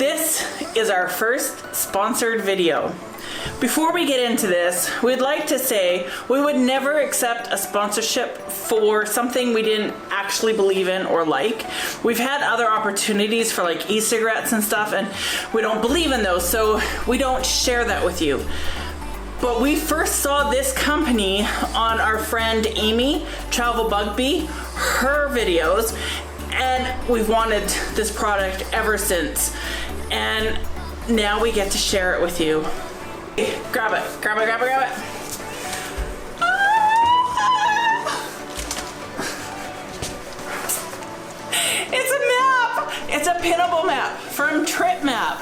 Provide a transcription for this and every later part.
This is our first sponsored video. Before we get into this, we'd like to say we would never accept a sponsorship for something we didn't actually believe in or like. We've had other opportunities for like e-cigarettes and stuff, and we don't believe in those, so we don't share that with you. But we first saw this company on our friend Amy, Travel Bugbee, her videos, and we've wanted this product ever since. And now we get to share it with you. Grab it, grab it, grab it, grab it. It's a map. It's a pinnable map from Tripmap.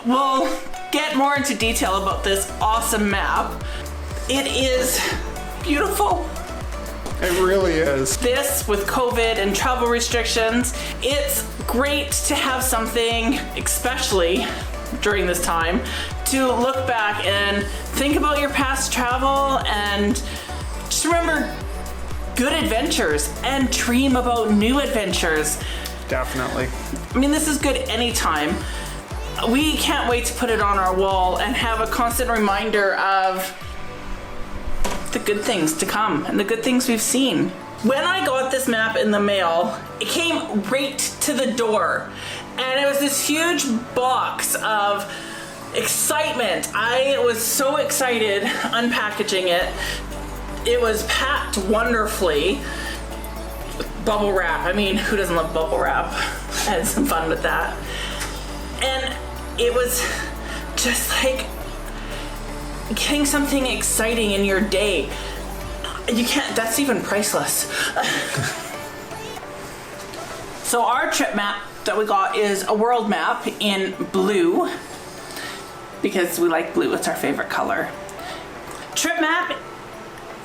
We'll get more into detail about this awesome map. It is beautiful. It really is. This, with COVID and travel restrictions, it's great to have something, especially during this time, to look back and think about your past travel and just remember good adventures and dream about new adventures. Definitely. I mean, this is good anytime. We can't wait to put it on our wall and have a constant reminder of the good things to come and the good things we've seen. When I got this map in the mail, it came right to the door, and it was this huge box of excitement. I was so excited unpackaging it. It was packed wonderfully with bubble wrap. I mean, who doesn't love bubble wrap? I had some fun with that. And it was just like getting something exciting in your day. You can't, that's even priceless. So our trip map that we got is a world map in blue, because we like blue, it's our favorite color. Tripmap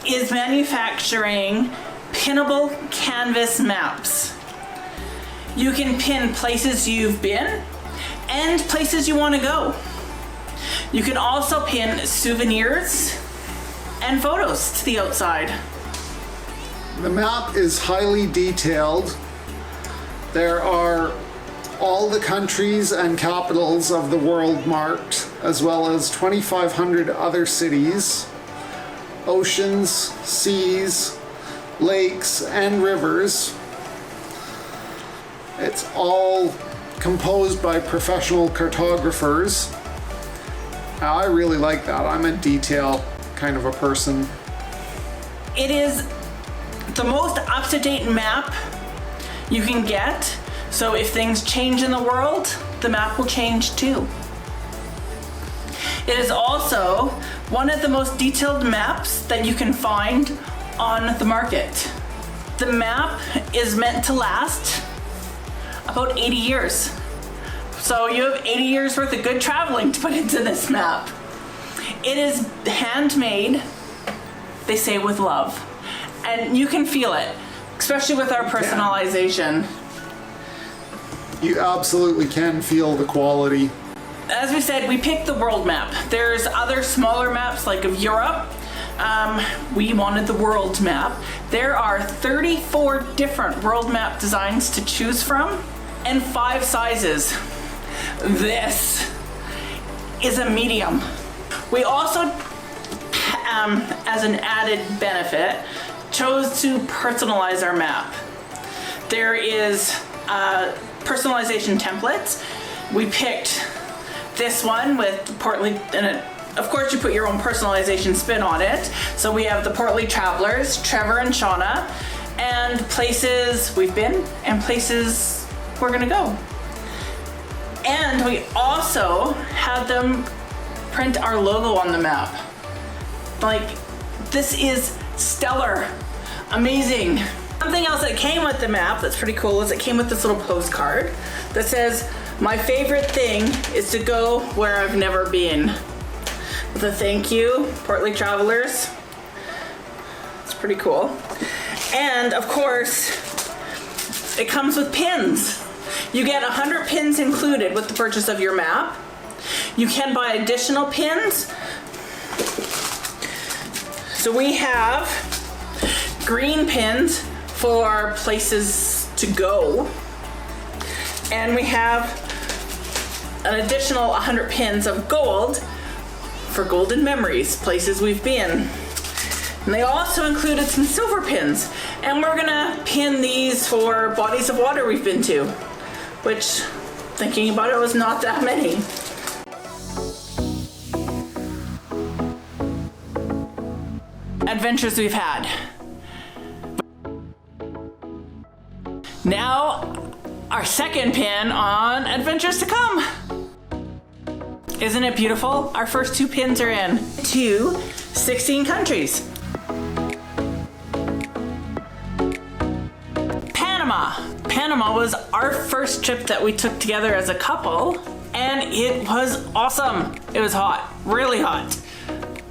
is manufacturing pinnable canvas maps. You can pin places you've been and places you want to go. You can also pin souvenirs and photos to the outside. The map is highly detailed. There are all the countries and capitals of the world marked, as well as 2,500 other cities, oceans, seas, lakes, and rivers. It's all composed by professional cartographers. I really like that. I'm a detail kind of a person. It is the most up-to-date map you can get. So if things change in the world, the map will change too. It is also one of the most detailed maps that you can find on the market. The map is meant to last about 80 years. So you have 80 years worth of good traveling to put into this map. It is handmade, they say, with love. And you can feel it, especially with our personalization. You absolutely can feel the quality. As we said, we picked the world map. There's other smaller maps like of Europe. We wanted the world map. There are 34 different world map designs to choose from and 5 sizes. This is a medium. We also, as an added benefit, chose to personalize our map. There is personalization templates. We picked this one with Portly, and of course you put your own personalization spin on it. So we have the Portly Travelers, Trevor and Shawna, and places we've been and places we're gonna go. And we also had them print our logo on the map. Like, this is stellar, amazing. Something else that came with the map that's pretty cool is it came with this little postcard that says, "My favorite thing is to go where I've never been." With a thank you, Portly Travelers. It's pretty cool. And of course, it comes with pins. You get 100 pins included with the purchase of your map. You can buy additional pins. So we have green pins for places to go. And we have an additional 100 pins of gold for golden memories, places we've been. And they also included some silver pins. And we're gonna pin these for bodies of water we've been to, which, thinking about it, was not that many. Adventures we've had. Now, our second pin on adventures to come. Isn't it beautiful? Our first 2 pins are in to 16 countries. Panama. Panama was our first trip that we took together as a couple, and it was awesome. It was hot, really hot.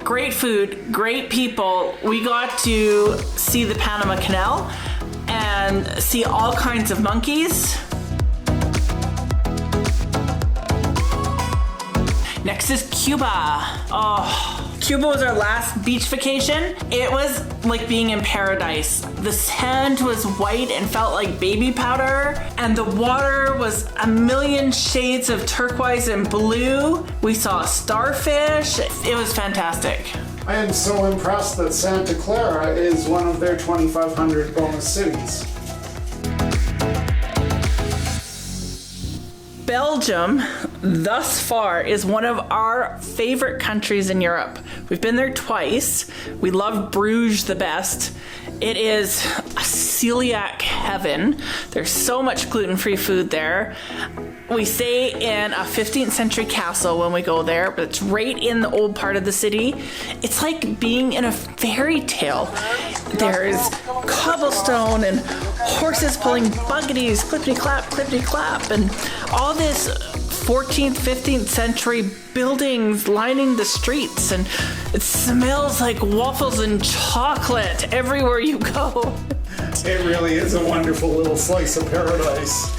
Great food, great people. We got to see the Panama Canal and see all kinds of monkeys. Next is Cuba. Oh, Cuba was our last beach vacation. It was like being in paradise. The sand was white and felt like baby powder, and the water was a million shades of turquoise and blue. We saw starfish. It was fantastic. I am so impressed that Santa Clara is one of their 2,500 bonus cities. Belgium, thus far, is one of our favorite countries in Europe. We've been there twice. We love Bruges the best. It is a celiac heaven. There's so much gluten-free food there. We stay in a 15th century castle when we go there, but it's right in the old part of the city. It's like being in a fairy tale. There's cobblestone and horses pulling buggities, clippity-clap, and all this 14th, 15th century buildings lining the streets, and it smells like waffles and chocolate everywhere you go. It really is a wonderful little slice of paradise.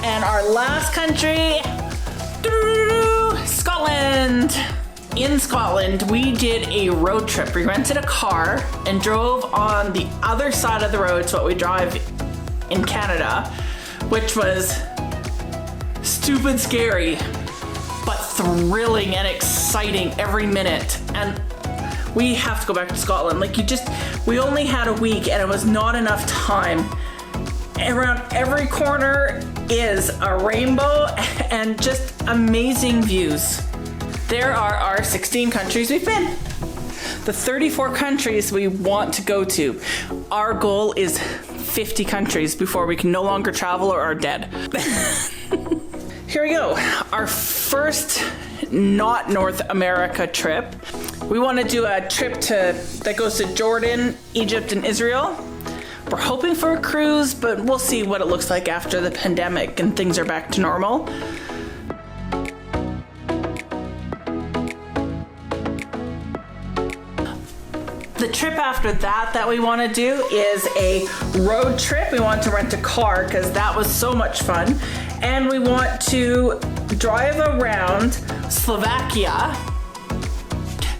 And our last country, Scotland. In Scotland, we did a road trip. We rented a car and drove on the other side of the road to what we drive in Canada, which was stupid scary, but thrilling and exciting every minute. And we have to go back to Scotland. We only had a week and it was not enough time. Around every corner is a rainbow and just amazing views. There are our 16 countries we've been. The 34 countries we want to go to. Our goal is 50 countries before we can no longer travel or are dead. Here we go. Our first not North America trip. We want to do a trip that goes to Jordan, Egypt, and Israel. We're hoping for a cruise, but we'll see what it looks like after the pandemic and things are back to normal. The trip after that we want to do is a road trip. We want to rent a car because that was so much fun. And we want to drive around Slovakia.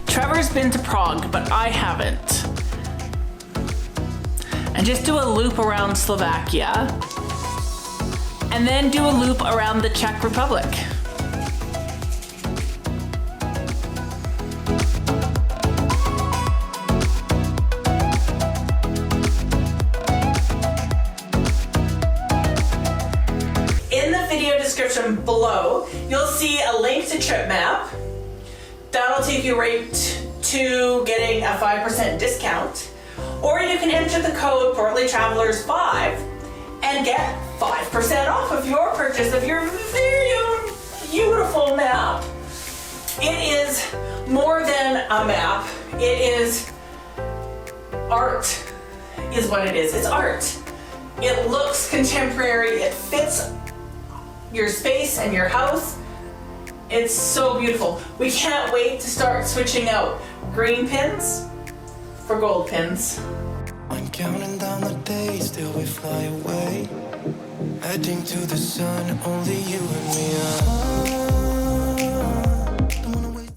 Trevor's been to Prague, but I haven't. And just do a loop around Slovakia. And then do a loop around the Czech Republic. Description below, you'll see a link to tripmap. That'll take you right to getting a 5% discount. Or you can enter the code PortlyTravelers5 and get 5% off of your purchase of your very own beautiful map. It is more than a map. It is art, is what it is. It's art. It looks contemporary. It fits your space and your house. It's so beautiful. We can't wait to start switching out green pins for gold pins. I'm counting down the days till we fly away, heading to the sun, only you and me.